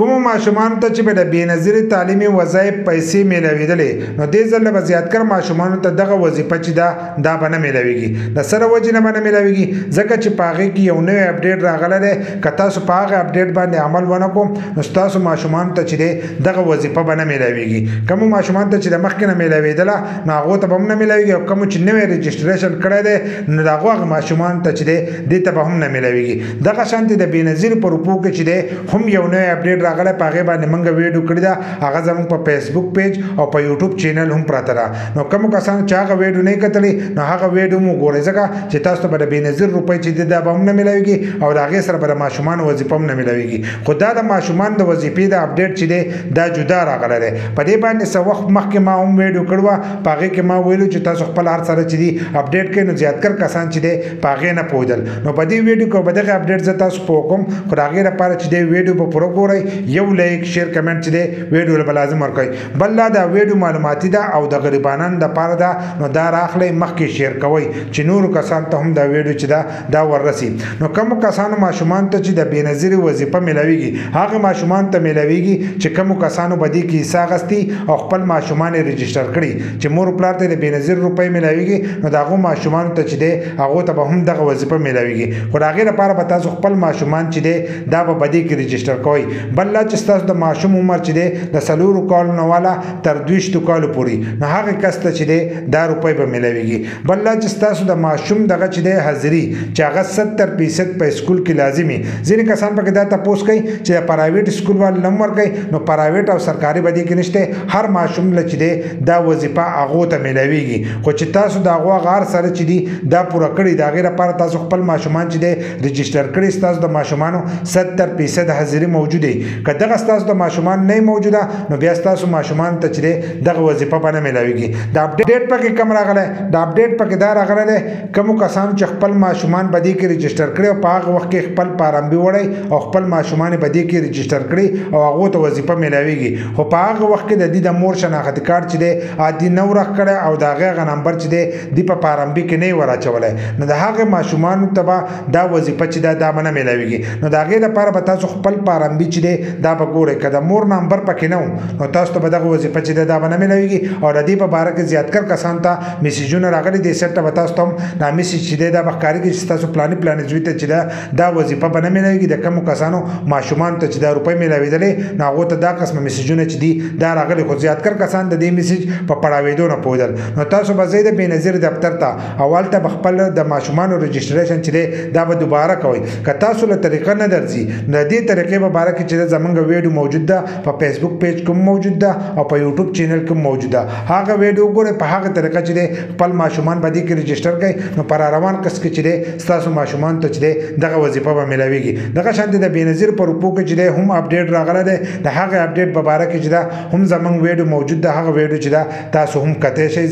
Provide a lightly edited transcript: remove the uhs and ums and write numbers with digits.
کومو ماشومانو ته چې به د بېنظیرې تعلیمي وظایف پیسې میلاوېدلې نو دې ځل به زیاتکر ماشومانو ته دغه وظیفه چې دا به نه میلاوېږي د سره وجې نه به نه میلاوېږي ځکه چې په هغې کې یو نوی اپډیټ راغلی دی که تاسو په هغه اپډیټ باندې عمل ونه کړو نو ستاسو ماشومانو ته چې دی دغه وظیفه به نه میلاوېږي کومو ماشومانو ته چې د مخکې نه میلاوېدله نو هغو ته به هم نه میلاوېږي او کومو چې نوی رجسټریشن کړی دی نو د هغو ماشومانو ته چې دی دې ته به هم نه میلاوېږي دغه شانتې د بېنظیرې په روپو کې چې دی هم یو نوی اپډیټ راغلی په هغې باندې موږ ویډیو کړې ده هغه زموږ په فیسبوک پیج او په یوټیوب چینل هم پراته ده نو کومو کسانو چې هغه ویډیو نه کتلې نو هغه ویډیو مو ګورئ ځکه چې تاسو ته به د بېنظیر روپۍ چې دي دا به هم نه میلاوېږي او د هغې سره به د ماشومانو وظیفه هم نه میلاوېږي خو دا د ماشومانو د وظیفې د اپډیټ چې دی دا جدا راغلی دی په دې باندې څه وخت مخکې ما هم ویډیو کړې وه په هغې کې ما ویلو چې تاسو خپل هر سره چې دي اپډیټ کړئ نو زیاتکر کسان چې دی په هغې نه پوهېدل نو په دې ویډیو کې به دغه اپډیټ زه تاسو پوه کوم خو د هغې لپاره چې دی ویډیو به پوره ګورئ یو لایک شیر کمنټ چې دی ویډیو له لازم ورکړئ بل دا د ویډیو معلوماتي ده او د غریبانو دپاره ده نو دا راخلئ مخکې شیر کوئ چې نورو کسانو ته هم دا ویډیو چې دا وررسي نو کومو کسانو ماشومانو ته چې د بېنظیرې وظیفه میلاوېږي هغه ماشومانو ته میلاوېږي چې کومو کسانو به دې کې حصه اخیستي او خپل ماشومان یې رجسټر کړي چې مور پلار ته د بېنظیرې روپۍ میلاوېږي نو د هغو ماشومانو ته چې دی هغو ته به هم دغه وظیفه میلاوېږي خو د هغې لپاره به تاسو خپل ماشومان چې دی دا به دې کې رجسټر کوئ بل لا چې ستاسو د ماشوم عمر چې دی د 4 کالو نه والا تر 20 کالو پورې نو هغه کس ته چې دی دا روپۍ به میلاوېږي بل لا چې ستاسو د ماشوم دغه چې دی حاضري چې هغه 70% په سکول کې لازمي ځینې کسان پکې دا تپوس کوي چې د پرایویټ سکول والو نه ورکوي نو پرایویټ او سرکاري به دې کې نشته هر ماشوم له چې دی دا وظیفه هغو ته میلاوېږي خو چې تاسو د هغو غار سره چې دي دا پوره کړي د هغې لپاره تاسو خپل ماشومان چې دی رجسټر کړي ستاسو د ماشومانو 70% حاضري موجوده که دغه ستاسو د ماشومان نه موجوده نو بیا ستاسو ماشومان ته چې دی دغه وظیفه به نه میلاوېږي د اپډیټ پکې کم راغلی د اپډیټ پکې دا راغلی دی کومو کسانو چې خپل ماشومان به دې کې رجسټر کړي او په هغه وخت کې خپل پارامبي وړی او خپل ماشومان به دې کې رجسټر کړي او هغو ته وظیفه میلاوېږي خو په هغه وخت کې د دې د مور شناختي کارت چې دی عادي نه ورخ کړی او د هغې هغه نمبر چې دی دې په پارامبي کې نه یې ور اچولی نو د هغې ماشومانو ته به دا وظیفه چې دا به نه میلاوېږي نو د هغې لپاره به تاسو خپل پارامبي چې دی دا به ګورئ که د مور نمبر پکې نه نو تاسو ته به دغه وظیفه چې دا به نه میلاوېږي او د دې په باره کې زیاتکر کسانو ته میسیجونه راغلي دې سیټ ته به تاسو ته هم دا میسیج چې دی دا به ښکارېږي چې ستاسو پلانې زوی ته چې دا وظیفه به نه میلاوېږي د کومو کسانو ماشومانو ته چې دا روپۍ میلاوېدلې نو هغو ته دا قسمه میسیجونه چې دي دا راغلي خو زیاتکر کسان د دې میسیج په پړاوېدو نه پوهېدل نو تاسو به ځئ د بېنظیرې دفتر ته او هلته به خپل د ماشومانو رجسټریشن چې دی دا به دوباره کوئ که تاسو له طریقه نه درځي نو د دې طریقې په باره کې چې زموږ ویډیو موجود ده په فیسبوک پیج کې موجود ده او په یوټیوب چینل کې موجود ده هغه ویډیو ګورئ په هغه طریقه چې دی خپل ماشومان به دې کې رجسټر کړئ نو په راروان کس کې چې دی ستاسو ماشومانو ته چې دی دغه وظیفه به میلاوېږي دغه شانتې د بېنظیر په روپو کې چې دی هم اپډیټ راغلی دی د هغه اپډیټ په باره کې چې دا هم زموږ ویډیو موجود ده هغه ویډیو چې دا تاسو هم کتی شئ